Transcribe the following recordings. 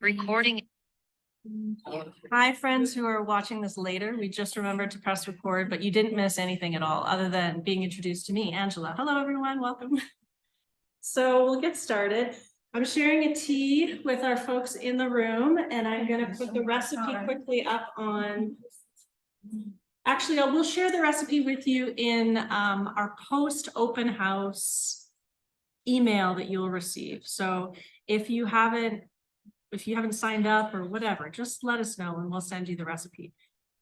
Recording. Hi, friends who are watching this later. We just remembered to press record, but you didn't miss anything at all other than being introduced to me, Angela. Hello, everyone. Welcome. So we'll get started. I'm sharing a tea with our folks in the room, and I'm going to put the recipe quickly up on. Actually, we'll share the recipe with you in our post open house email that you'll receive. So if you haven't signed up or whatever, just let us know and we'll send you the recipe,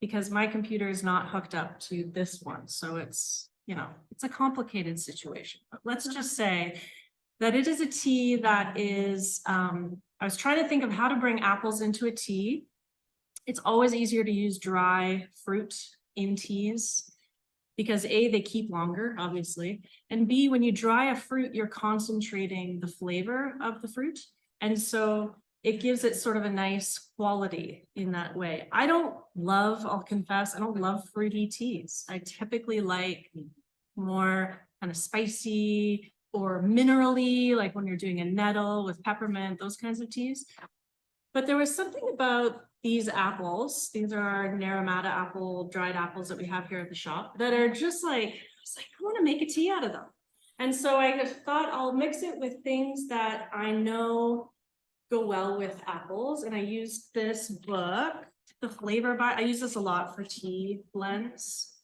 because my computer is not hooked up to this one. So it's, it's a complicated situation, but let's just say that it is a tea that is, I was trying to think of how to bring apples into a tea. It's always easier to use dry fruit in teas because A, they keep longer, obviously. And B, when you dry a fruit, you're concentrating the flavor of the fruit. And so it gives it sort of a nice quality in that way. I'll confess, I don't love fruity teas. I typically like more kind of spicy or minerally, like when you're doing a nettle with peppermint, those kinds of teas. But there was something about these apples. These are our Naramata dried apples that we have here at the shop that are just like, I want to make a tea out of them. And so I just thought I'll mix it with things that I know go well with apples. And I used this book, the flavor by, I use this a lot for tea blends.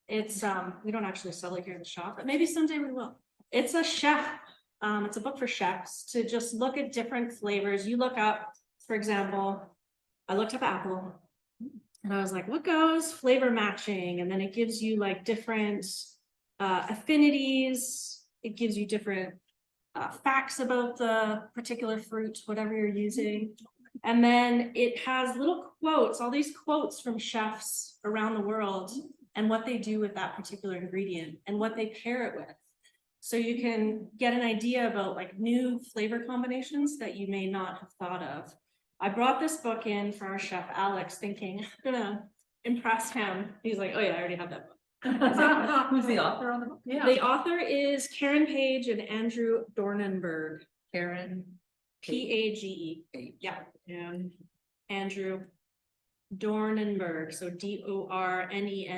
It's, we don't actually sell it here in the shop, but maybe someday we will. It's a chef, it's a book for chefs to just look at different flavors. You look up, for example, I looked up apple and I was like, what goes? Flavor matching. And then it gives you like different affinities. It gives you different facts about the particular fruit, whatever you're using. And then it has little quotes, all these quotes from chefs around the world and what they do with that particular ingredient and what they pair it with. So you can get an idea about like new flavor combinations that you may not have thought of. I brought this book in for our chef, Alex, thinking I'm gonna impress him. He's like, oh yeah, I already have that book. Who's the author on the book? Yeah. The author is Karen Page and Andrew Dornenberg. Karen Page. Yeah. And Andrew Dornenberg. So Dornenburg.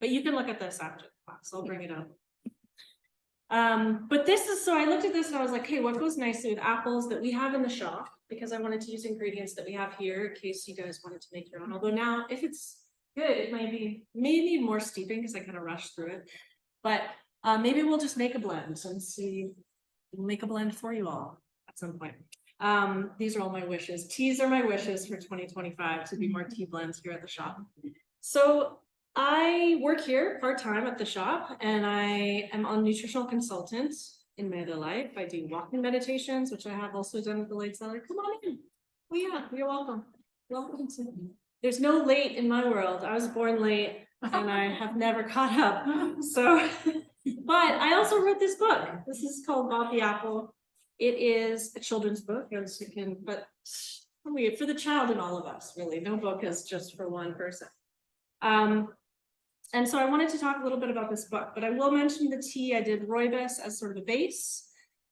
But you can look at this after the class. I'll bring it up. But this is, so I looked at this and I was like, hey, what goes nicely with apples that we have in the shop? Because I wanted to use ingredients that we have here in case you guys wanted to make your own. Although now, if it's good, it might be maybe more steeping because I kind of rushed through it. But maybe we'll just make a blend and see. We'll make a blend for you all at some point. These are all my wishes. Teas are my wishes for 2025 to be more tea blends here at the shop. So I work here part-time at the shop and I am a nutritional consultant in my other life. I do walking meditations, which I have also done with the late seller. Come on in. Oh yeah, you're welcome. Welcome to me. There's no late in my world. I was born late and I have never caught up. So, but I also wrote this book. This is called Bob the Apple. It is a children's book, as you can, but for the child in all of us, really. No book is just for one person. And so I wanted to talk a little bit about this book, but I will mention the tea. I did rooibos as sort of a base.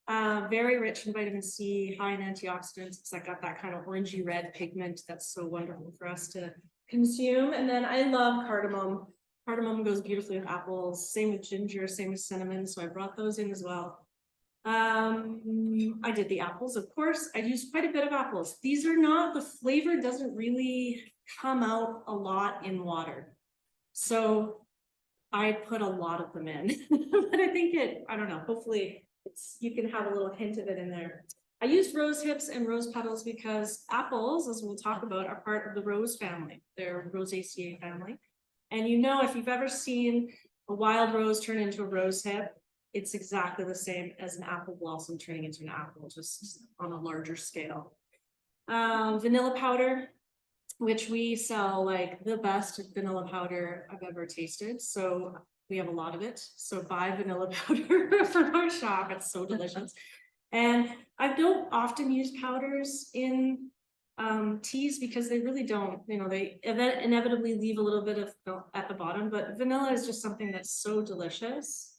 Very rich in vitamin C, high in antioxidants. It's like got that kind of orangey red pigment that's so wonderful for us to consume. And then I love cardamom. Cardamom goes beautifully with apples. Same with ginger, same with cinnamon. So I brought those in as well. I did the apples, of course. I used quite a bit of apples. These are not, the flavor doesn't really come out a lot in water. So I put a lot of them in, but I think I don't know, hopefully you can have a little hint of it in there. I used rose hips and rose petals because apples, as we'll talk about, are part of the rose family. They're Rosaceae family. And if you've ever seen a wild rose turn into a rose hip, it's exactly the same as an apple blossom turning into an apple, just on a larger scale. Vanilla powder, which we sell like the best vanilla powder I've ever tasted. So we have a lot of it. So buy vanilla powder from our shop. It's so delicious. And I don't often use powders in teas because they really don't, they inevitably leave a little bit of at the bottom, but vanilla is just something that's so delicious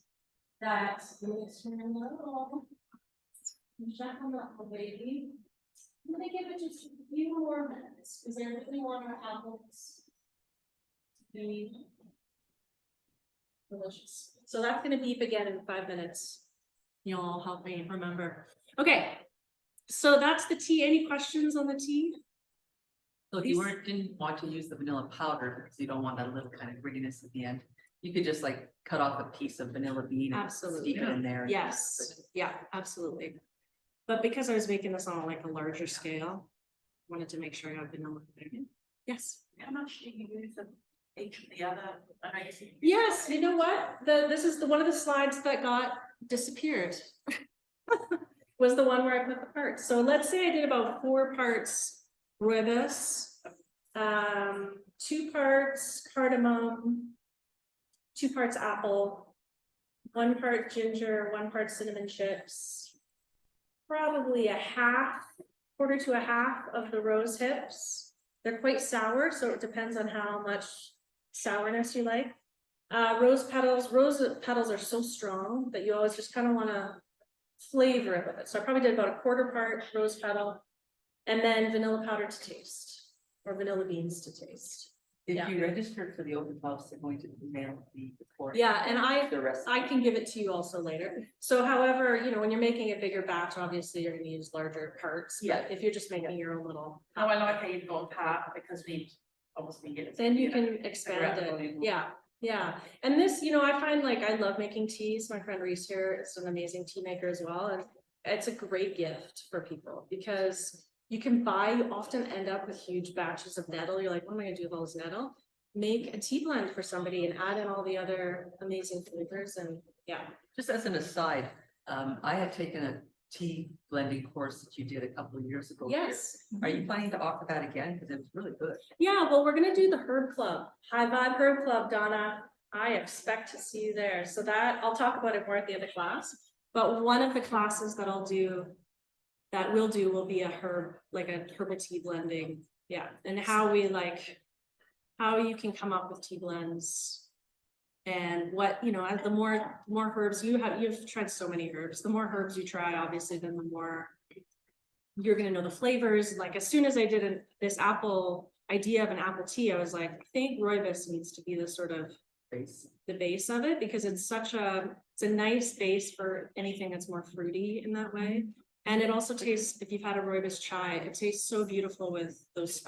that baby. I'm gonna give it just a few more minutes, because I really want our apples to be delicious. So that's gonna beep again in 5 minutes. You'll all help me remember. Okay, so that's the tea. Any questions on the tea? So if you didn't want to use the vanilla powder, because you don't want that little kind of grittiness at the end, you could just like cut off a piece of vanilla bean and Absolutely. steep it in there. Yes, yeah, absolutely. But because I was making this on like a larger scale, wanted to make sure I have vanilla there. Yes. How much do you use of each of the other? Yes, you know what? This is one of the slides that got disappeared. Was the one where I put the parts. So let's say I did about 4 parts rooibos, 2 parts cardamom, 2 parts apple, 1 part ginger, 1 part cinnamon chips, probably quarter to a half of the rose hips. They're quite sour, so it depends on how much sourness you like. Rose petals are so strong that you always just kind of want to flavor it with it. So I probably did about a 1/4 part rose petal, and then vanilla powder to taste, or vanilla beans to taste. If Yeah. you registered for the open house, they're going to mail the report. Yeah, and The rest. I can give it to you also later. So however, you know, when you're making a bigger batch, obviously you're gonna use larger parts. But Yeah. if you're just making your own little, No, I like how you've gone part because we obviously get it. then you can expand it. Yeah, yeah. And this, you know, I find like I love making teas. My friend Reese here is an amazing tea maker as well. And it's a great gift for people because you often end up with huge batches of nettle. You're like, what am I gonna do with all this nettle? Make a tea blend for somebody and add in all the other amazing flavors and yeah. Just as an aside, I had taken a tea blending course that you did a couple of years ago. Yes. Are you planning to offer that again? Because it was really good. Yeah, well, we're gonna do the Herb Club, High Vibe Herb Club, Donna. I expect to see you there. So that, I'll talk about it more at the end of class. But one of the classes that we'll do will be a herbal tea blending. Yeah, and how you can come up with tea blends. And what, you know, as the more herbs you've tried so many herbs, the more herbs you try, obviously, then the more you're gonna know the flavors. Like as soon as I did this idea of an apple tea, I was like, I think rooibos needs to be the sort of the base of it, because it's a nice base for anything that's more fruity in that way. And it also tastes, if you've had a rooibos chai, it tastes so beautiful with those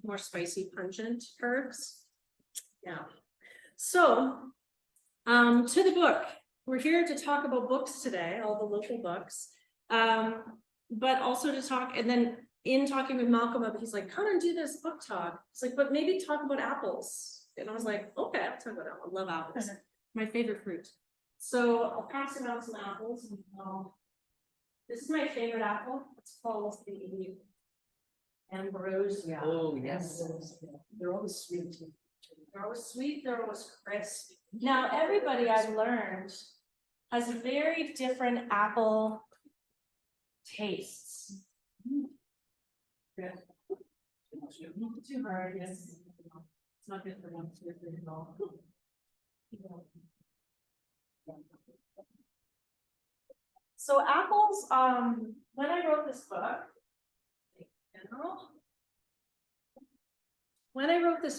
more spicy, pungent herbs. Yeah. So, to the book. We're here to talk about books today, all the local books. But also to talk, and then in talking with Malcolm, he's like, come and do this book talk. He's like, but maybe talk about apples. And I was like, okay, I'll talk about apples. I love apples. My favorite fruit. So I'll pass around some apples. This is my favorite apple. It's called the Ambrosia. Oh, yes. They're always sweet. They're always sweet, they're always crisp. Now, everybody I've learned has very different apple tastes. Good. Too hard, yes. It's not good for one to at all. So apples, when I wrote this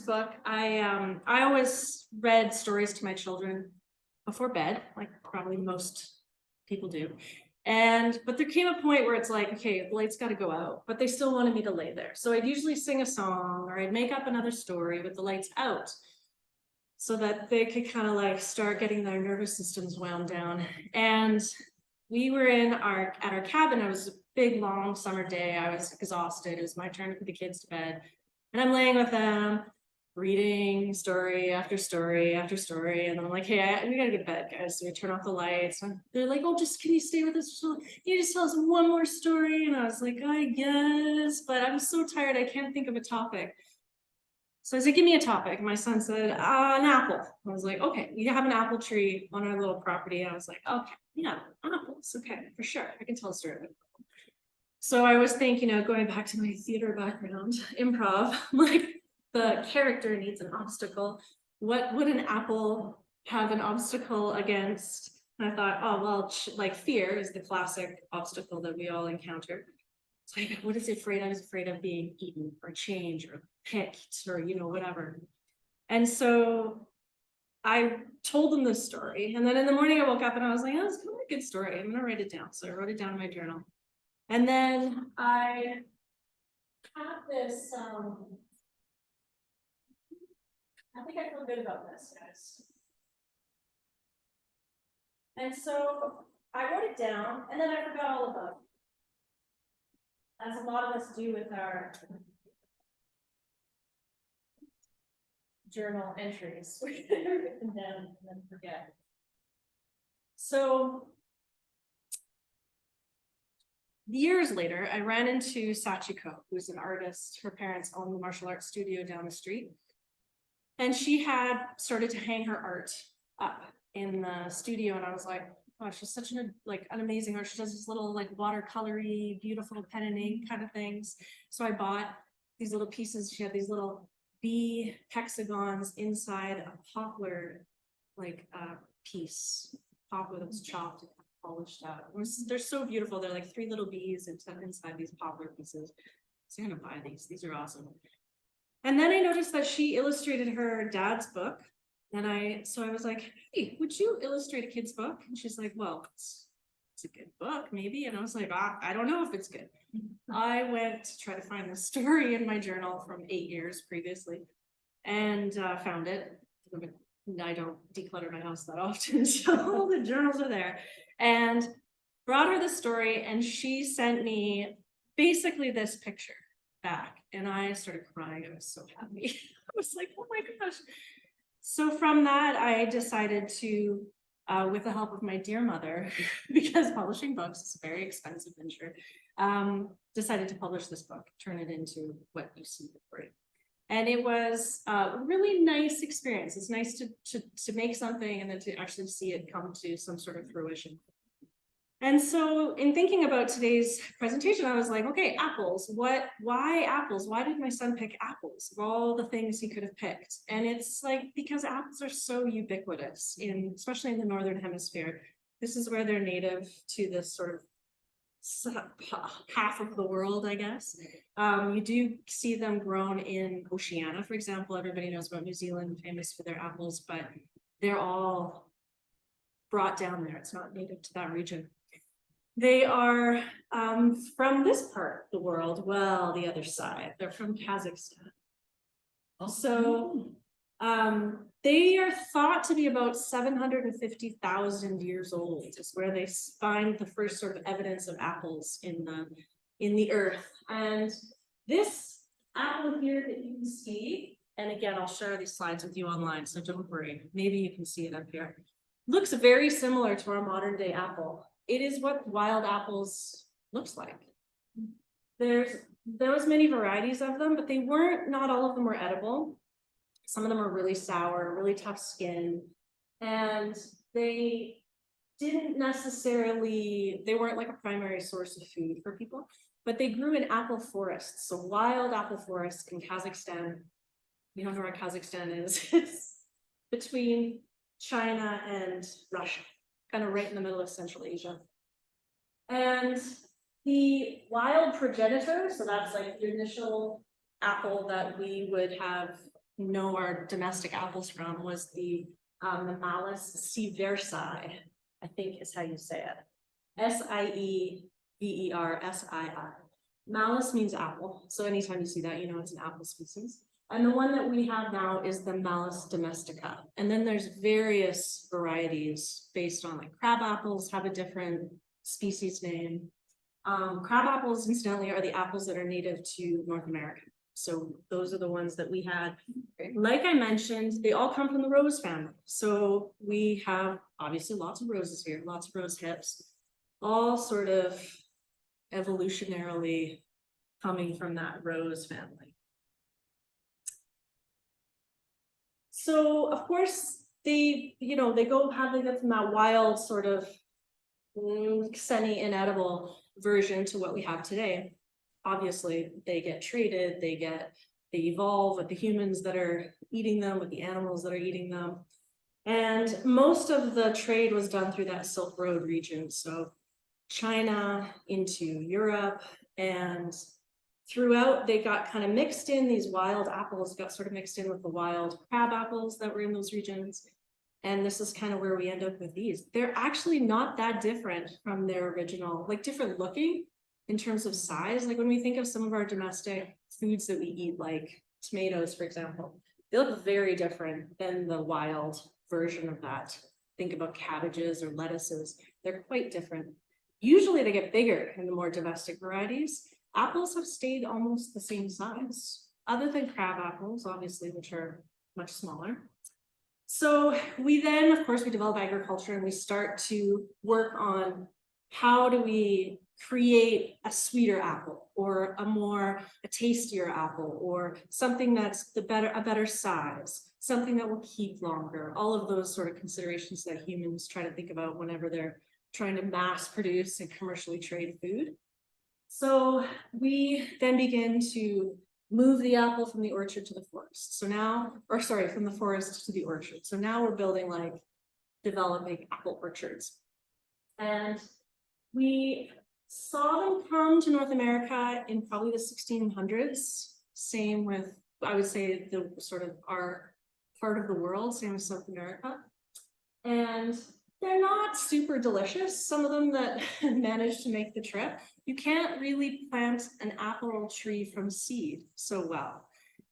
book, I always read stories to my children before bed, like probably most people do. But there came a point where it's like, okay, the lights got to go out, but they still wanted me to lay there. So I'd usually sing a song or I'd make up another story with the lights out so that they could kind of like start getting their nervous systems wound down. And we were at our cabin. It was a big, long summer day. I was exhausted. It was my turn to put the kids to bed. And I'm laying with them, reading story after story after story. And I'm like, hey, we gotta get to bed, guys. So we turn off the lights. And they're like, oh, can you stay with us? Can you just tell us one more story? And I was like, I guess, but I'm so tired. I can't think of a topic. So I said, give me a topic. My son said, an apple. I was like, okay, we have an apple tree on our little property. I was like, okay, yeah, apples. Okay, for sure. I can tell a story. So I was thinking, going back to my theater background, improv, like the character needs an obstacle. What would an apple have an obstacle against? And I thought, oh, well, like fear is the classic obstacle that we all encounter. So I, what is it afraid? I was afraid of being eaten or changed or picked or, you know, whatever. And so I told them this story. And then in the morning I woke up and I was like, oh, it's kind of a good story. I'm gonna write it down. So I wrote it down in my journal. And then I have this, I think I feel good about this, guys. And so I wrote it down and then I forgot all about it. As a lot of us do with our journal entries. We write them down and then forget. So years later, I ran into Sachiko, who's an artist. Her parents own the martial arts studio down the street. And she had started to hang her art up in the studio. And I was like, gosh, she's such an amazing artist. She does this little like watercolory, beautiful pen and ink kind of things. So I bought these little pieces. She had these little bee hexagons inside a poplar piece, poplar that was chopped and polished out. They're so beautiful. They're like 3 little bees inside these poplar pieces. So I'm gonna buy these. These are awesome. And then I noticed that she illustrated her dad's book. And so I was like, hey, would you illustrate a kid's book? And she's like, well, it's a good book, maybe. And I was like, I don't know if it's good. I went to try to find the story in my journal from 8 years previously and found it. I don't declutter my house that often, so all the journals are there. And brought her the story, and she sent me basically this picture back. And I started crying. I was so happy. I was like, oh my gosh. So from that, I decided to, with the help of my dear mother, because publishing books is a very expensive venture, decided to publish this book, turn it into what you see before you. And it was a really nice experience. It's nice to make something and then to actually see it come to some sort of fruition. And so in thinking about today's presentation, I was like, okay, apples, why apples? Why did my son pick apples of all the things he could have picked? And it's like, because apples are so ubiquitous especially in the Northern Hemisphere. This is where they're native to this sort of half of the world, I guess. You do see them grown in Oceania, for example. Everybody knows about New Zealand, famous for their apples, but they're all brought down there. It's not native to that region. They are from this part of the world, well, the other side. They're from Kazakhstan. So they are thought to be about 750,000 years old, is where they find the first sort of evidence of apples in the earth. And this apple here that you can see, and again, I'll share these slides with you online, so don't worry. Maybe you can see it up here. Looks very similar to our modern day apple. It is what wild apples looks like. There was many varieties of them, but not all of them were edible. Some of them are really sour, really tough skin, and they weren't like a primary source of food for people, but they grew in apple forests, so wild apple forests in Kazakhstan. You don't know where Kazakhstan is. It's between China and Russia, kind of right in the middle of Central Asia. And the wild progenitor, so that's like the initial apple that we would know our domestic apples from, was the Malus sieversii, I think is how you say it. Sieversi. Malus means apple, so anytime you see that, you know it's an apple species. And the one that we have now is the Malus domestica. And then there's various varieties based on, like, crab apples have a different species name. Crab apples, incidentally, are the apples that are native to North America. So those are the ones that we had. Like I mentioned, they all come from the rose family. So we have obviously lots of roses here, lots of rose hips, all sort of evolutionarily coming from that rose family. So of course they get from that wild sort of semi-inedible version to what we have today. Obviously they get treated, they evolve with the humans that are eating them, with the animals that are eating them. And most of the trade was done through that Silk Road region. So China into Europe, And throughout, they got kind of mixed in, these wild apples got sort of mixed in with the wild crab apples that were in those regions. And this is kind of where we end up with these. They're actually not that different from their original, like different looking in terms of size. Like when we think of some of our domestic foods that we eat, like tomatoes, for example, they look very different than the wild version of that. Think about cabbages or lettuces. They're quite different. Usually they get bigger in the more domestic varieties. Apples have stayed almost the same size, other than crab apples, obviously, which are much smaller. So we then, of course, we develop agriculture and we start to work on how do we create a sweeter apple or a tastier apple or something that's a better size, something that will keep longer, all of those sort of considerations that humans try to think about whenever they're trying to mass produce and commercially trade food. So we then begin to move the apple from the orchard to the forest. So now, or sorry, from the forest to the orchard. So now we're building like developing apple orchards. And we saw them come to North America in probably the 1600s. Same with, I would say, the sort of our part of the world, same as South America. And they're not super delicious. Some of them that managed to make the trip, you can't really plant an apple tree from seed so well.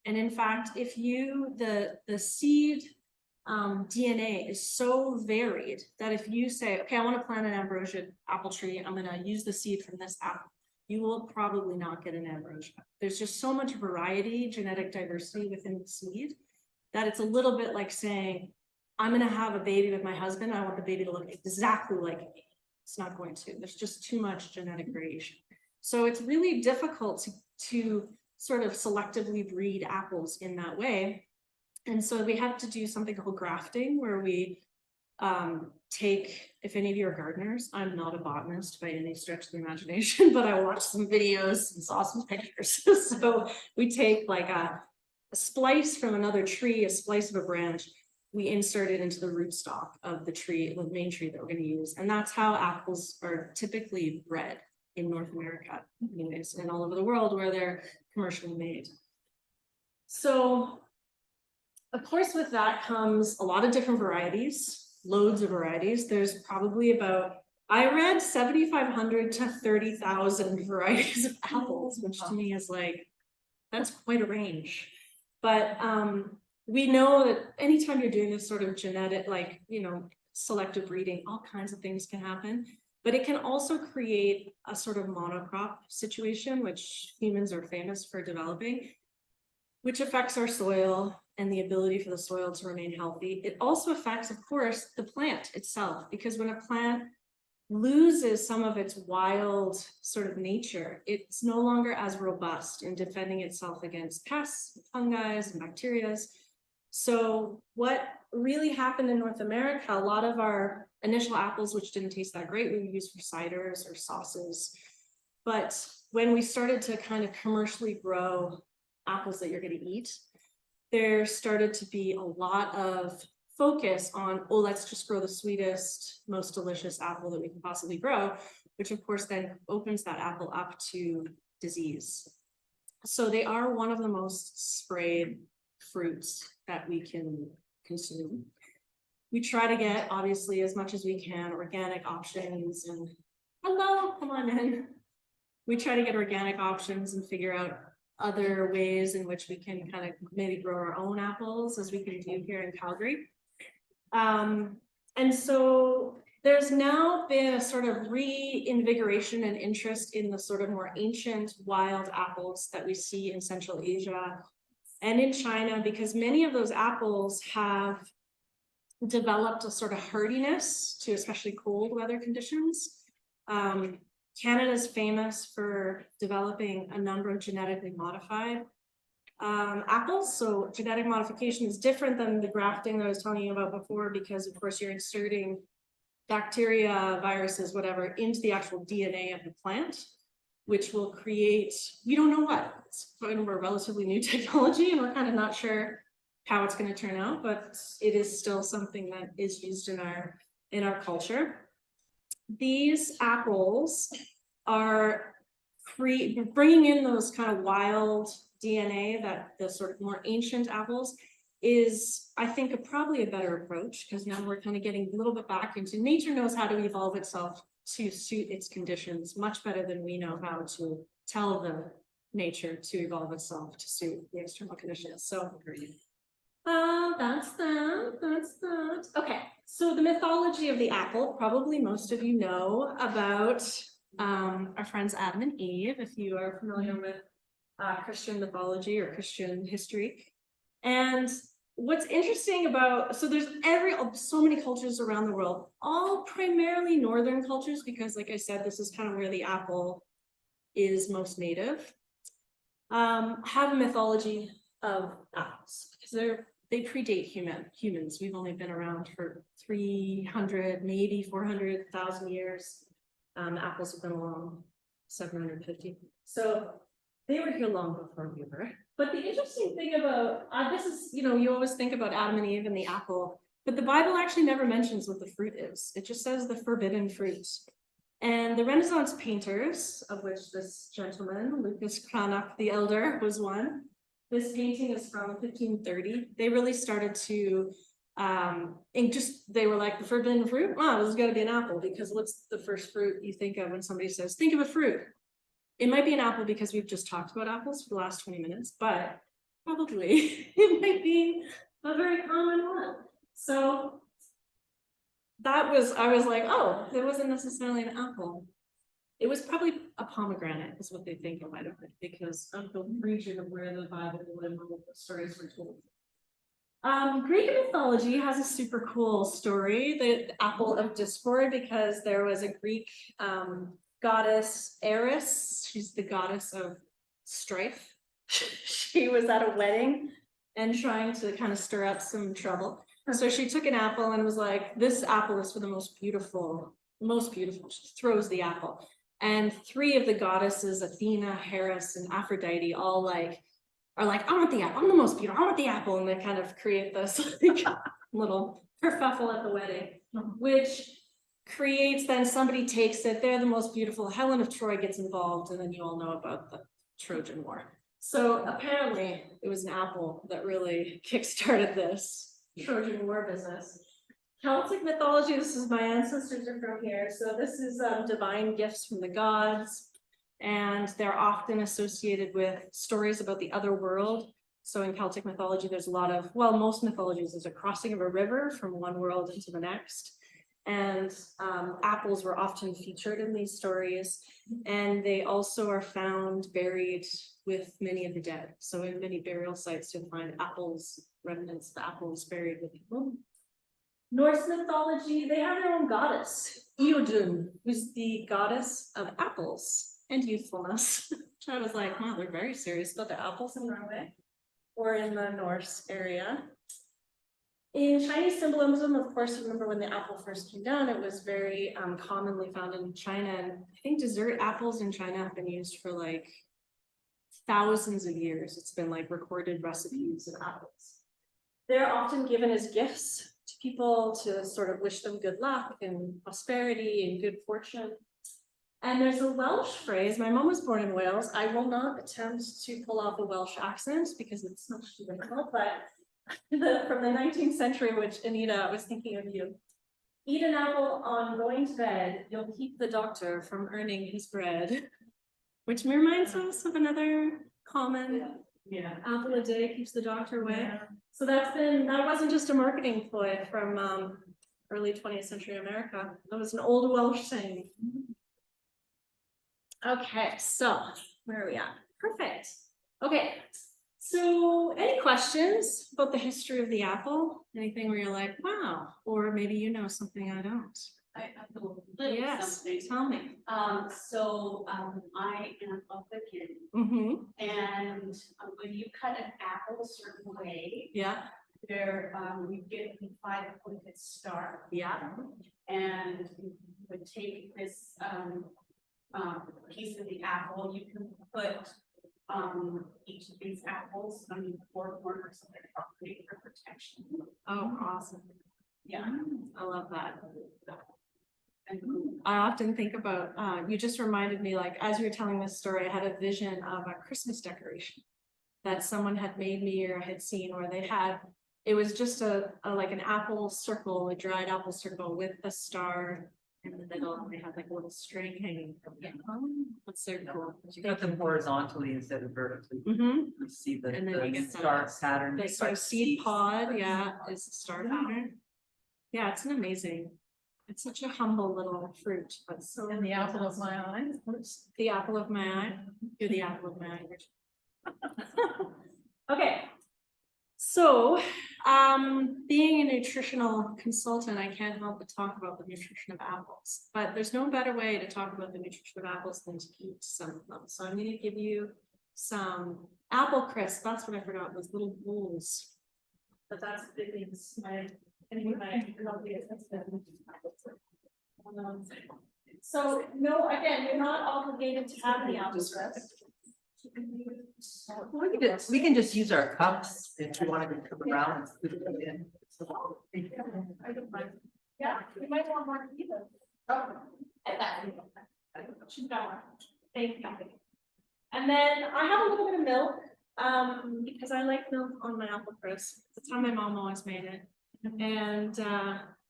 And in fact, if the seed DNA is so varied that if you say, okay, I want to plant an ambrosia apple tree, I'm going to use the seed from this apple, you will probably not get an ambrosia. There's just so much variety, genetic diversity within the seed, that it's a little bit like saying, I'm going to have a baby with my husband. I want the baby to look exactly like me. It's not going to. There's just too much genetic variation. So it's really difficult to sort of selectively breed apples in that way. And so we have to do something called grafting, where we take, if any of you are gardeners, I'm not a botanist by any stretch of the imagination, but I watched some videos and saw some pictures. So we take like a splice from another tree, a splice of a branch, we insert it into the rootstock of the tree, the main tree that we're going to use. And that's how apples are typically bred in North America, anyways, and all over the world where they're commercially made. So, of course, with that comes a lot of different varieties, loads of varieties. There's probably about, I read 7,500 to 30,000 varieties of apples, which to me is like, that's quite a range. But we know that anytime you're doing this sort of genetic, like, selective breeding, all kinds of things can happen, but it can also create a sort of monocrop situation, which humans are famous for developing, which affects our soil and the ability for the soil to remain healthy. It also affects, of course, the plant itself, because when a plant loses some of its wild sort of nature, it's no longer as robust in defending itself against pests, fungi, and bacteria. So what really happened in North America, a lot of our initial apples, which didn't taste that great, we would use for ciders or sauces. But when we started to kind of commercially grow apples that you're going to eat, there started to be a lot of focus on, oh, let's just grow the sweetest, most delicious apple that we can possibly grow, which of course then opens that apple up to disease. So they are one of the most sprayed fruits that we can consume. We try to get, obviously, as much as we can, organic options, and hello, come on in. We try to get organic options and figure out other ways in which we can kind of maybe grow our own apples, as we can do here in Calgary. And so there's now been a sort of reinvigoration and interest in the sort of more ancient wild apples that we see in Central Asia and in China, because many of those apples have developed a sort of hardiness to especially cold weather conditions. Canada is famous for developing a number of genetically modified apples. So genetic modification is different than the grafting that I was telling you about before, because of course you're inserting bacteria, viruses, whatever, into the actual DNA of the plant, which will create, we don't know what. It's kind of a relatively new technology, and we're kind of not sure how it's going to turn out, but it is still something that is used in our culture. These apples are bringing in those kind of wild DNA that the sort of more ancient apples is, I think, probably a better approach, because now we're kind of getting a little bit back into nature knows how to evolve itself to suit its conditions much better than we know how to tell the nature to evolve itself to suit the external conditions. So that's that. Okay, so the mythology of the apple, probably most of you know about our friends Adam and Eve, if you are familiar with Christian mythology or Christian history. And what's interesting about, so there's so many cultures around the world, all primarily northern cultures, because like I said, this is kind of where the apple is most native, have a mythology of apples, because they predate humans. We've only been around for 300, maybe 400,000 years. Apples have been along 750. So they were here long before we were. But the interesting thing about this is, you always think about Adam and Eve and the apple, but the Bible actually never mentions what the fruit is. It just says the forbidden fruit. And the Renaissance painters, of which this gentleman, Lucas Cranach the Elder, was one. This painting is from 1530. They really started to, they were like, the forbidden fruit? Wow, this has got to be an apple, because what's the first fruit you think of when somebody says, think of a fruit? It might be an apple because we've just talked about apples for the last 20 minutes, but probably it might be a very common one. So I was like, oh, it wasn't necessarily an apple. It was probably a pomegranate is what they think it might have been, because of the region of where the Bible and the stories were told. Greek mythology has a super cool story, the apple of discord, because there was a Greek goddess Eris. She's the goddess of strife. She was at a wedding and trying to kind of stir up some trouble. So she took an apple and was like, this apple is for the most beautiful. She throws the apple. And three of the goddesses, Athena, Hera, and Aphrodite, all are like, I want the apple, I'm the most beautiful, I want the apple. And they kind of create this like, little kerfuffle at the wedding, which creates, then somebody takes it, they're the most beautiful, Helen of Troy gets involved, and then you all know about the Trojan War. So apparently it was an apple that really kickstarted this Trojan War business. Celtic mythology, this is my ancestors are from here. So this is divine gifts from the gods, and they're often associated with stories about the other world. So in Celtic mythology, there's a lot of, well, most mythologies, there's a crossing of a river from one world into the next. And apples were often featured in these stories. And they also are found buried with many of the dead. So in many burial sites, you'll find apples, remnants of apples buried with people. Norse mythology, they have their own goddess, Idun, who's the goddess of apples and youthfulness. Which I was like, wow, they're very serious about the apples in Norway or in the Norse area. In Chinese symbolism, of course, remember when the apple first came down, it was very commonly found in China. And I think dessert apples in China have been used for like thousands of years. It's been like recorded recipes of apples. They're often given as gifts to people to sort of wish them good luck and prosperity and good fortune. And there's a Welsh phrase, my mom was born in Wales. I will not attempt to pull off a Welsh accent because it's much too difficult, but from the 19th century, which Anita, I was thinking of you. Eat an apple on going to bed, you'll keep the doctor from earning his bread. Which reminds us of another common apple a day keeps the doctor away. Yeah. So that wasn't just a marketing ploy from early 20th century America. That was an old Welsh saying. Okay, so where are we at? Perfect. Okay, so any questions about the history of the apple? Anything where you're like, wow, or maybe you know something I don't. I have a little Yes, something. tell me. I am of the kid, Mm-hmm. and when you cut an apple a certain way, Yeah, you get a 5-pointed star. yeah. And you would take this piece of the apple, you can put each of these apples on the 4 corners of their property for protection. Oh, awesome. Yeah. I love that. I often think about, you just reminded me, like, as you were telling this story, I had a vision of a Christmas decoration that someone had made me or had seen, where they had, it was just a like an apple circle, a dried apple circle with a star in the middle, and they had like a little string hanging from it. That's so cool. You got them horizontally instead of vertically. Mm-hmm. You see the, And then you the get star pattern. The sort of seed pod, yeah, is the star pattern. Yeah, it's an amazing. It's such a humble little fruit, but so. And the apple of my eye. The apple of my eye. You're the apple of my eye. Okay. So, being a nutritional consultant, I can't help but talk about the nutrition of apples. But there's no better way to talk about the nutrition of apples than to eat some of them. So I'm going to give you some apple crisp. That's what I forgot. Those little bowls. But that's the things, my lovely. So no, again, you're not obligated to have the apple crisp. We can just use our cups if we wanted to come around and scoop them in. I don't mind. Yeah, you might want more either. Oh, at that. She's got one. Thank you. And then I have a little bit of milk, because I like milk on my apple crisp. That's how my mom always made it. And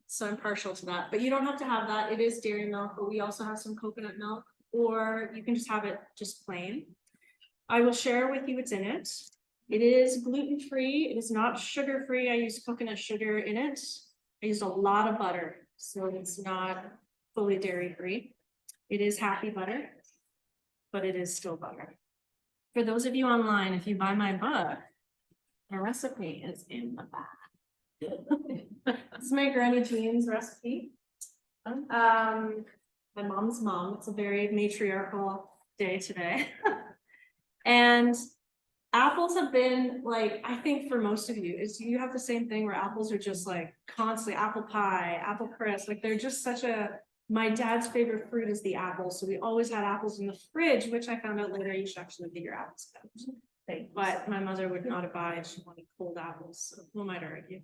so I'm partial to that, but you don't have to have that. It is dairy milk, but we also have some coconut milk, or you can just have it just plain. I will share with you what's in it. It is gluten-free. It is not sugar-free. I use coconut sugar in it. I used a lot of butter, so it's not fully dairy-free. It is happy butter, but it is still butter. For those of you online, if you buy my book, the recipe is in the back. This is my Granny Jean's recipe. My mom's mom. It's a very matriarchal day today. And apples have been like, I think for most of you, is you have the same thing where apples are just like constantly apple pie, apple crisp, like they're just such a, my dad's favorite fruit is the apple. So we always had apples in the fridge, which I found out later you should actually leave your apples out. But my mother would not abide, she wanted cold apples, so who might argue?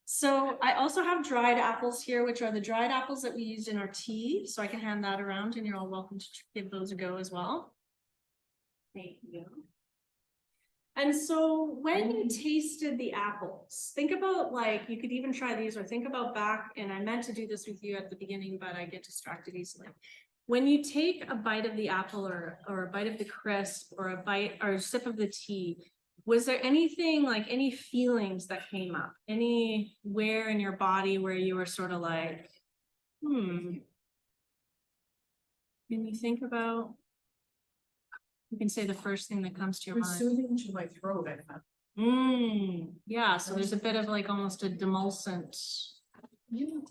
So I also have dried apples here, which are the dried apples that we used in our tea. So I can hand that around and you're all welcome to give those a go as well. Thank you. And so when you tasted the apples, think about like, you could even try these or think about back, and I meant to do this with you at the beginning, but I get distracted easily. When you take a bite of the apple or a bite of the crisp or a bite or a sip of the tea, was there anything like any feelings that came up? Anywhere in your body where you were sort of like, Can you think about? You can say the first thing that comes to your mind. Soothing to my throat, I found. Yeah, so there's a bit of like almost a demulcent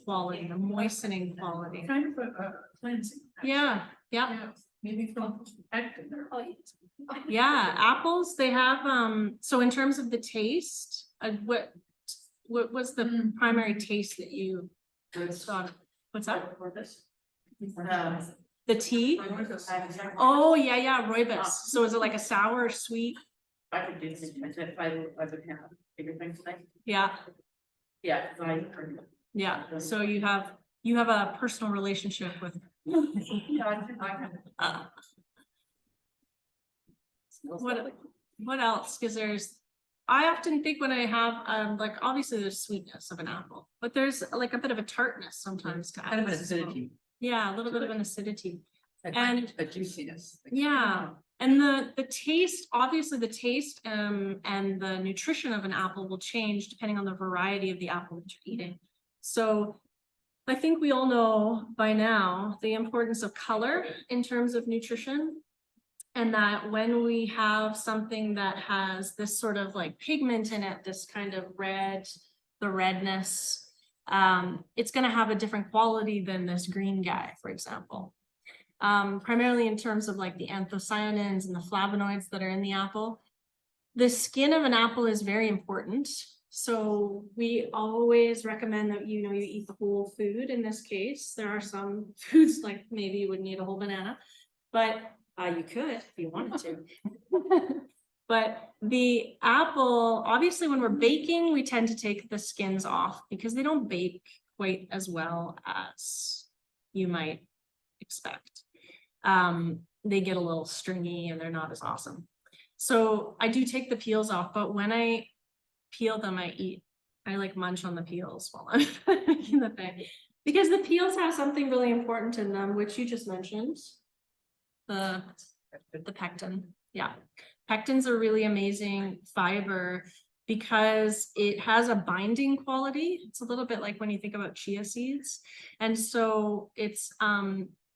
quality, a moistening quality. Kind of a cleansing. Yeah. Yeah, maybe from active there. Yeah, apples, they have, so in terms of the taste, what was the primary taste that you got? What's that? For this. The tea? Oh, yeah, rooibos. So is it like a sour, sweet? I could do this, if I would have bigger things like. Yeah, Yeah, yeah. So you have a personal relationship with. What else? Because I often think when I have, like, obviously there's sweetness of an apple, but there's like a bit of a tartness sometimes. To Kind of an apples as well. acidity. Yeah, a little bit of an acidity. And a juiciness. Yeah, and the taste, obviously the taste and the nutrition of an apple will change depending on the variety of the apple that you're eating. So I think we all know by now the importance of color in terms of nutrition. And that when we have something that has this sort of like pigment in it, this kind of red, the redness, it's going to have a different quality than this green guy, for example. Primarily in terms of like the anthocyanins and the flavonoids that are in the apple. The skin of an apple is very important. So we always recommend that, you eat the whole food. In this case, there are some foods like maybe you wouldn't eat a whole banana, but you could if you wanted to. But the apple, obviously when we're baking, we tend to take the skins off because they don't bake quite as well as you might expect. They get a little stringy and they're not as awesome. So I do take the peels off, but when I peel them, I like munch on the peels while I'm making the thing. Because the peels have something really important in them, which you just mentioned. The pectin, yeah. Pectin's a really amazing fiber because it has a binding quality. It's a little bit like when you think about chia seeds. And so it's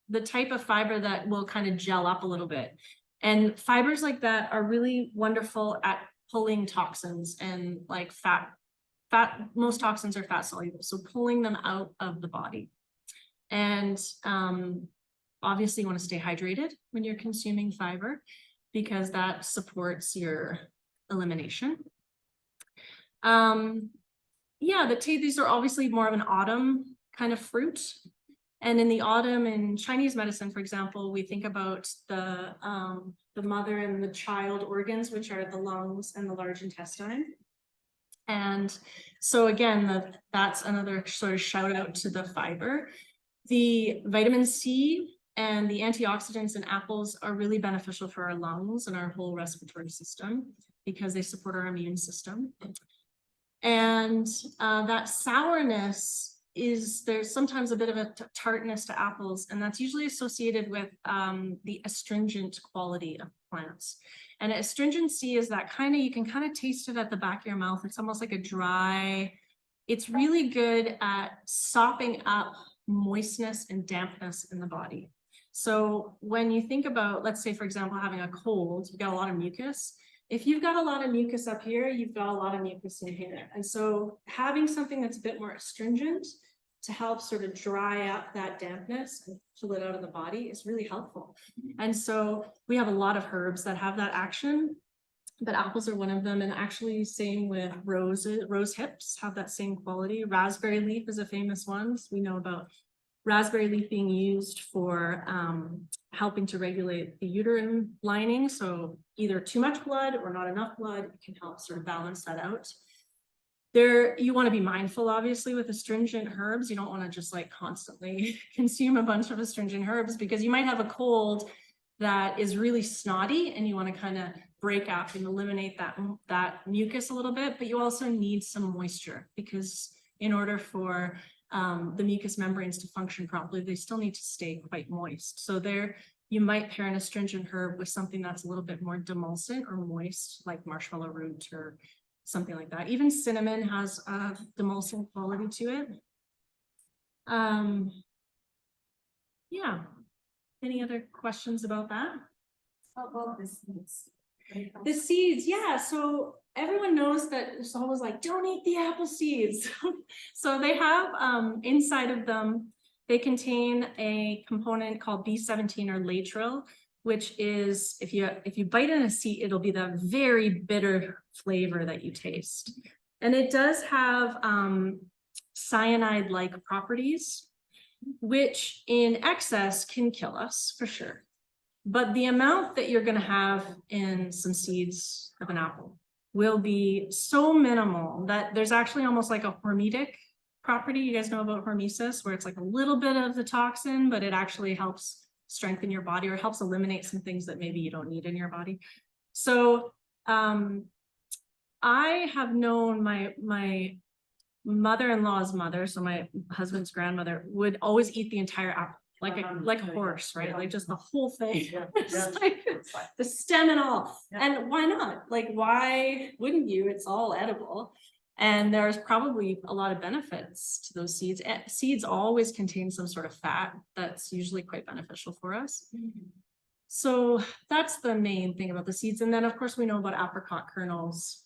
the type of fiber that will kind of gel up a little bit. And fibers like that are really wonderful at pulling toxins and like most toxins are fat soluble, so pulling them out of the body. And obviously you want to stay hydrated when you're consuming fiber because that supports your elimination. Yeah, these are obviously more of an autumn kind of fruit. And in the autumn in Chinese medicine, for example, we think about the mother and the child organs, which are the lungs and the large intestine. And so again, that's another sort of shout out to the fiber. The vitamin C and the antioxidants in apples are really beneficial for our lungs and our whole respiratory system because they support our immune system. And that sourness there's sometimes a bit of a tartness to apples, and that's usually associated with the astringent quality of plants. And astringency is that you can kind of taste it at the back of your mouth. It's almost like a dry, it's really good at sopping up moistness and dampness in the body. So when you think about, let's say, for example, having a cold, you've got a lot of mucus. If you've got a lot of mucus up here, you've got a lot of mucus in here. And so having something that's a bit more astringent to help sort of dry up that dampness and pull it out of the body is really helpful. And so we have a lot of herbs that have that action, but apples are one of them. And actually same with rose hips have that same quality. Raspberry leaf is a famous one. So we know about raspberry leaf being used for helping to regulate the uterine lining. So either too much blood or not enough blood, it can help sort of balance that out. You want to be mindful, obviously, with astringent herbs. You don't want to just like constantly consume a bunch of astringent herbs because you might have a cold that is really snotty and you want to kind of break up and eliminate that mucus a little bit, but you also need some moisture because in order for the mucous membranes to function properly, they still need to stay quite moist. So you might pair an astringent herb with something that's a little bit more demulcent or moist, like marshmallow root or something like that. Even cinnamon has a demulcent quality to it. Yeah. Any other questions about that? How about the seeds? The seeds, yeah. So everyone knows that it's always like, don't eat the apple seeds. So they have inside of them, they contain a component called B17 or laetrile, which is if you bite in a seed, it'll be the very bitter flavor that you taste. And it does have cyanide-like properties, which in excess can kill us for sure. But the amount that you're going to have in some seeds of an apple will be so minimal that there's actually almost like a hormetic property. You guys know about hormesis, where it's like a little bit of the toxin, but it actually helps strengthen your body or helps eliminate some things that maybe you don't need in your body. So I have known my mother-in-law's mother, so my husband's grandmother, would always eat the entire apple. Like a horse, right? Like just the whole thing. Like the stem and all. And why not? Like, why wouldn't you? It's all edible. And there's probably a lot of benefits to those seeds. Seeds always contain some sort of fat that's usually quite beneficial for us. So that's the main thing about the seeds. And then of course we know about apricot kernels,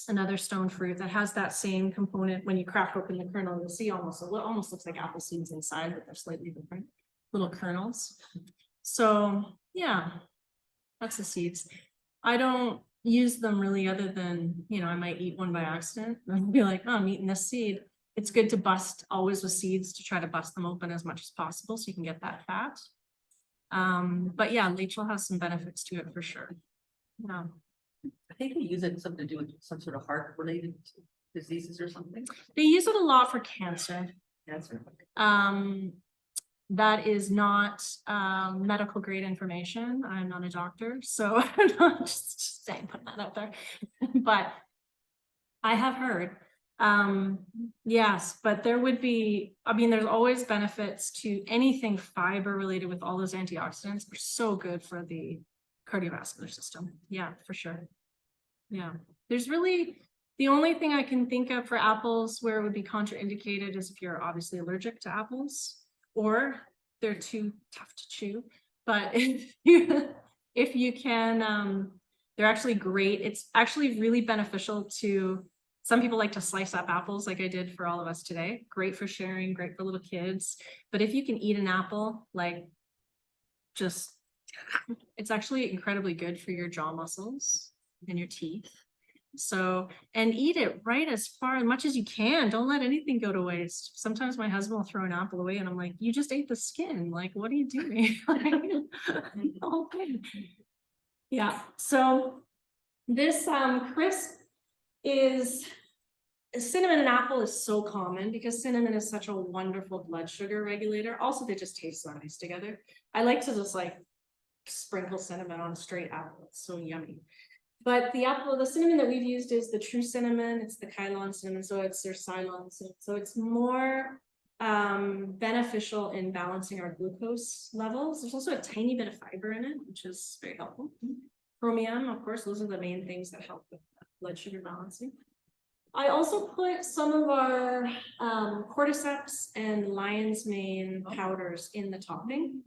another stone fruit that has that same component. When you crack open the kernel, you'll see almost looks like apple seeds inside, but they're slightly different little kernels. So yeah, that's the seeds. I don't use them really other than, I might eat one by accident and be like, oh, I'm eating this seed. It's good to bust always with seeds to try to bust them open as much as possible so you can get that fat. But yeah, laetrile has some benefits to it for sure. Yeah. I think they use it something to do with some sort of heart related diseases or something. They use it a lot for cancer. Cancer. that is not medical grade information. I'm not a doctor, so I'm not just saying, putting that out there. But I have heard, yes, but there would be, I mean, there's always benefits to anything fiber related with all those antioxidants are so good for the cardiovascular system. Yeah, for sure. Yeah, there's really, the only thing I can think of for apples where it would be contraindicated is if you're obviously allergic to apples or they're too tough to chew. But if you can, they're actually great. It's actually really beneficial to, some people like to slice up apples like I did for all of us today. Great for sharing, great for little kids. But if you can eat an apple, like just, it's actually incredibly good for your jaw muscles and your teeth. So, and eat it right as much as you can. Don't let anything go to waste. Sometimes my husband will throw an apple away and I'm like, you just ate the skin. Like, what are you doing? Okay. Yeah. So this crisp is, cinnamon and apple is so common because cinnamon is such a wonderful blood sugar regulator. Also, they just taste so nice together. I like to just like sprinkle cinnamon on straight apple. It's so yummy. But the cinnamon that we've used is the true cinnamon. It's the Ceylon cinnamon, so it's their Ceylon cinnamon. So it's more beneficial in balancing our glucose levels. There's also a tiny bit of fiber in it, which is very helpful. Chromium, of course, those are the main things that help with blood sugar balancing. I also put some of our cordyceps and lion's mane powders in the topping.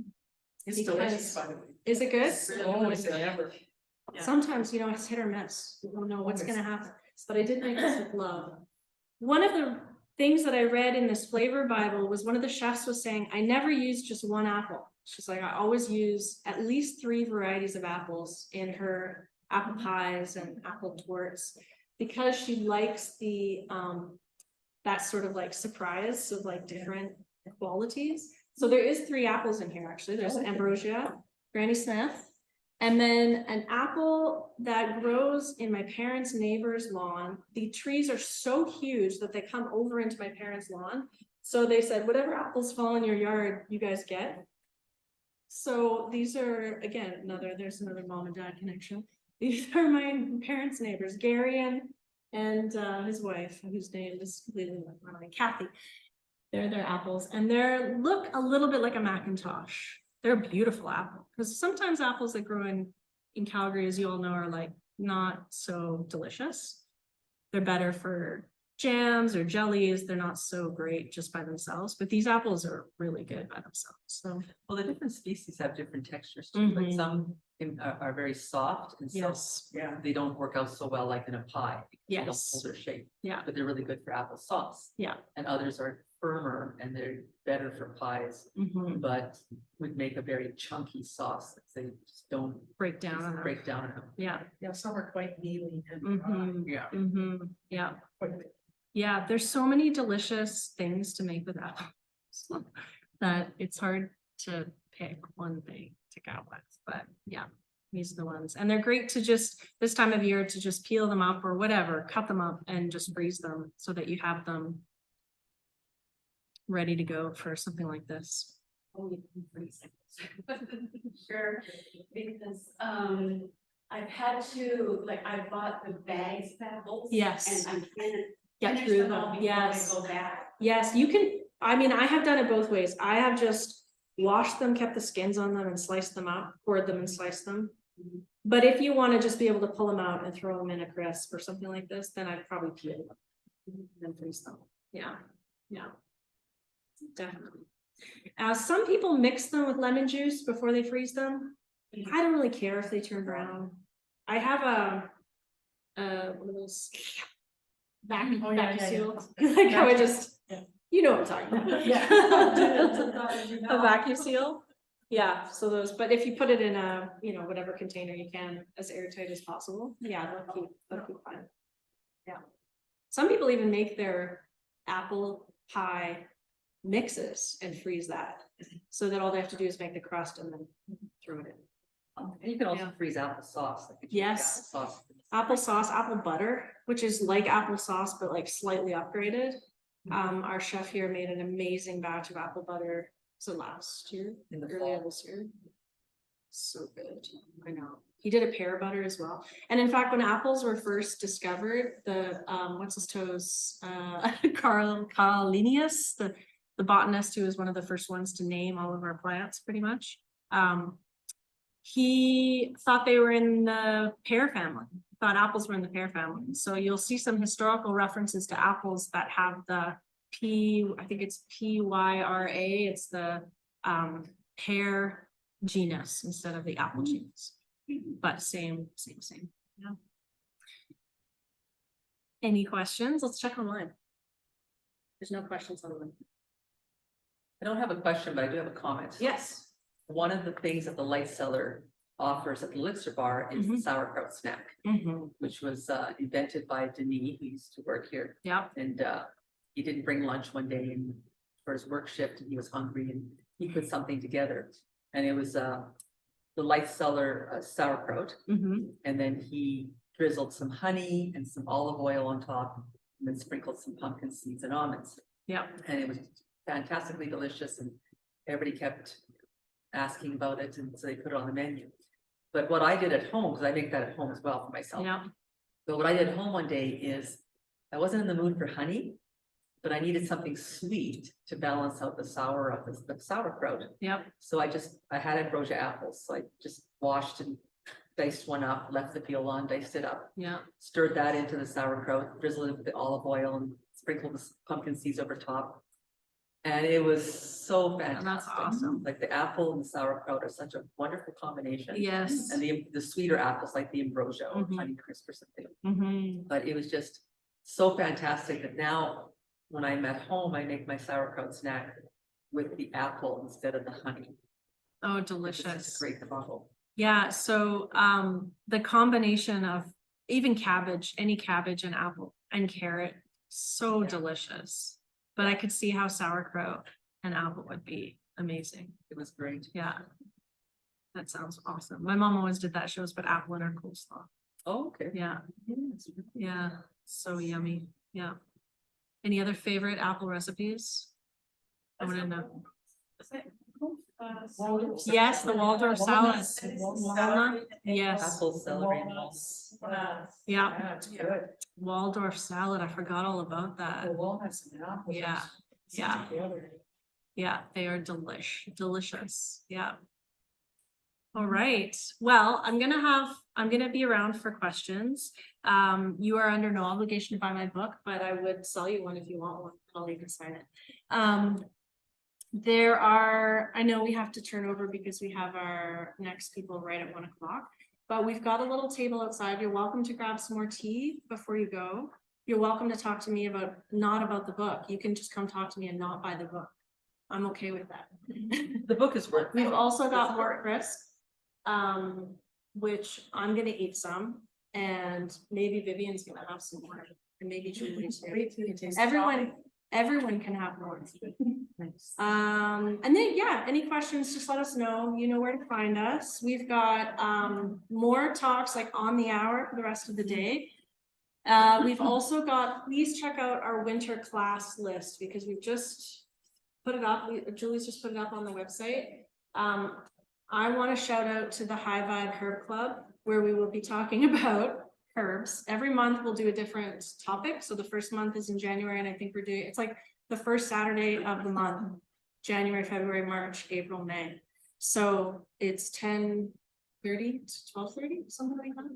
It's delicious, by the way. Is it good? Almost ever. Yeah. Sometimes, you know, it's hit or miss. You don't know what's gonna happen, but I did make this with love. One of the things that I read in this flavor Bible was one of the chefs was saying, I never use just one apple. She's like, I always use at least 3 varieties of apples in her apple pies and apple torts because she likes the, that sort of like surprise of like different qualities. So there is 3 apples in here, actually. There's Ambrosia, Granny Smith, and then an apple that grows in my parents' neighbor's lawn. The trees are so huge that they come over into my parents' lawn. So they said, whatever apples fall in your yard, you guys get. So these are, again, there's another mom and dad connection. These are my parents' neighbors, Gary and his wife, whose name is completely like Kathy. They're their apples, and they look a little bit like a Macintosh. They're a beautiful apple because sometimes apples that grow in Calgary, as you all know, are like not so delicious. They're better for jams or jellies. They're not so great just by themselves, but these apples are really good by themselves. So, well, the different species have different textures too. Like some are very soft and so they don't work out so well like in a pie. They don't hold their shape. Yeah, but they're really good for applesauce. Yeah, and others are firmer and they're better for pies, but would make a very chunky sauce that they just don't break down. Yeah, Some are quite mealy. Yeah, there's so many delicious things to make with apples that it's hard to pick one thing to go with, but yeah, these are the ones. And they're great to just, this time of year, to just peel them up or whatever, cut them up and just freeze them so that you have them ready to go for something like this. Sure, because I've had to, like, I bought the bags of apples. Yes. And I can't Get finish through them all them. before I Yes. go back. Yes, you can, I mean, I have done it both ways. I have just washed them, kept the skins on them and sliced them up, poured them and sliced them. But if you want to just be able to pull them out and throw them in a crisp or something like this, then I'd probably peel them and then freeze them. Yeah, definitely. Some people mix them with lemon juice before they freeze them. I don't really care if they turn brown. I have one of those vacuum seal. Like how I just, you know what I'm talking about. A vacuum seal. Yeah, so those, but if you put it in a, whatever container you can, as airtight as possible, they'll keep fine. Yeah. Some people even make their apple pie mixes and freeze that, so that all they have to do is make the crust and then throw it in. And you can also freeze applesauce. Like Yes, applesauce, apple butter, which is like applesauce, but like slightly upgraded. Our chef here made an amazing batch of apple butter So last year, In the earlier fall. this year. So good. I know. He did a pear butter as well. And in fact, when apples were first discovered, the what's his toes? Carl Linnaeus, the botanist who was one of the first ones to name all of our plants pretty much. He thought they were in the pear family, thought apples were in the pear family. So you'll see some historical references to apples that have the I think it's PYRA, it's the pear genus instead of the apple genus. But same. Yeah. Any questions? Let's check online. There's no questions online. I don't have a question, but I do have a comment. Yes. One of the things that the Light Cellar offers at the Elixir Bar is the sauerkraut snack, which was invented by Denis, who used to work here. Yeah. And he didn't bring lunch one day and for his work shift, and he was hungry and he put something together. And it was the Light Cellar sauerkraut. And then he drizzled some honey and some olive oil on top, and then sprinkled some pumpkin seeds and almonds. Yeah. And it was fantastically delicious, and everybody kept asking about it, and so they put it on the menu. But what I did at home, because I make that at home as well for myself. Yeah. But what I did at home one day is I wasn't in the mood for honey, but I needed something sweet to balance out the sour of the sauerkraut. Yep. So I had ambrosia apples. So I just washed and diced one up, left the peel on, diced it up, Yeah. stirred that into the sauerkraut, drizzled it with the olive oil, and sprinkled the pumpkin seeds over top. And it was so fantastic. That's awesome. Like the apple and the sauerkraut are such a wonderful combination. Yes. And the sweeter apples like the ambrosia or honey crisp or something. But it was just so fantastic that now when I'm at home, I make my sauerkraut snack with the apple instead of the honey. Oh, It's delicious. just a great combo. Yeah, so the combination of even cabbage, any cabbage and apple and carrot, so delicious. But I could see how sauerkraut and apple would be amazing. It was great. Yeah. That sounds awesome. My mom always did that. She always put apple in her coleslaw. Oh, okay. Yeah. Yeah. So yummy. Yeah. Any other favorite apple recipes? I want to know. Yes, the Waldorf salad. Walnut. Yes. Apple, celery, and walnuts. Yeah. Waldorf salad. I forgot all about that. Yeah. Yeah. Yeah, they are delicious. Yeah. All right. Well, I'm gonna be around for questions. You are under no obligation to buy my book, but I would sell you one if you want one. I'll even sign it. I know we have to turn over because we have our next people right at 1 o'clock, but we've got a little table outside. You're welcome to grab some more tea before you go. You're welcome to talk to me not about the book. You can just come talk to me and not buy the book. I'm okay with that. The book is worth it. We've also got more crisp, which I'm gonna eat some, and maybe Vivian's gonna have some more, and maybe Julie too. Everyone can have more. And then, yeah, any questions, just let us know. You know where to find us. We've got more talks like on the hour for the rest of the day. We've also got, please check out our winter class list because we've just put it up. Julie's just put it up on the website. I want to shout out to the High Vibe Herb Club, where we will be talking about herbs. Every month we'll do a different topic. So the first month is in January, and I think it's like the first Saturday of the month, January, February, March, April, May. So it's 10:30 to 12:30, something like that.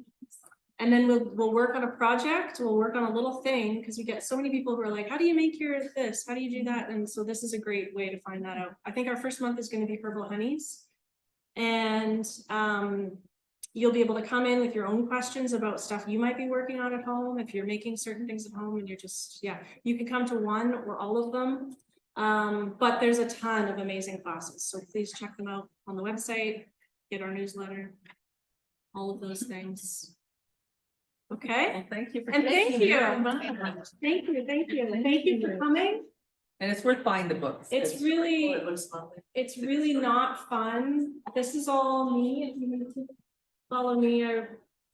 And then we'll work on a project. We'll work on a little thing because we get so many people who are like, how do you make your this? How do you do that? And so this is a great way to find that out. I think our first month is going to be herbal honeys. And you'll be able to come in with your own questions about stuff you might be working on at home. If you're making certain things at home and you're just, you can come to one or all of them. But there's a ton of amazing classes. So please check them out on the website, get our newsletter, all of those things. Okay. Well, thank you for. And thank you. very much. Thank you. Thank you for coming. And it's worth buying the books. It's really not fun. This is all me. If you need to follow me,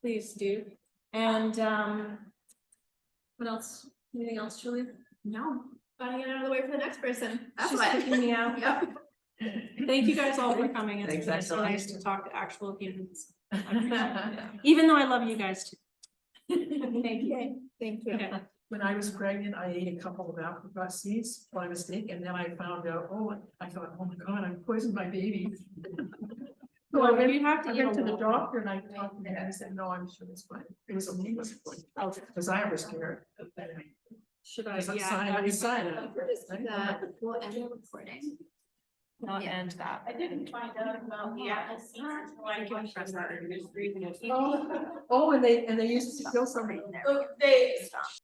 please do. And what else? Anything else, Julie? No, gotta get out of the way for the next person. That's She's what. kicking me out. Yep. Thank you guys all for coming. It's Thanks, been so Angela. nice to talk to actual humans. I appreciate it. Even though I love you guys too. Thank you. Thank you. Okay. When I was pregnant, I ate a couple of apricot seeds by mistake, and then I found out, I thought, oh my God, I poisoned my baby. So I went, You have to I eat went to a the lot. doctor and I talked to him and he said, no, I'm sure it's fine. It was a needless point. Because I was scared. Should I? Because I'm Yeah, signing. We'll end the recording. not end that. I didn't find out about the apple seeds until I went from the industry. Oh, and they used to kill somebody. They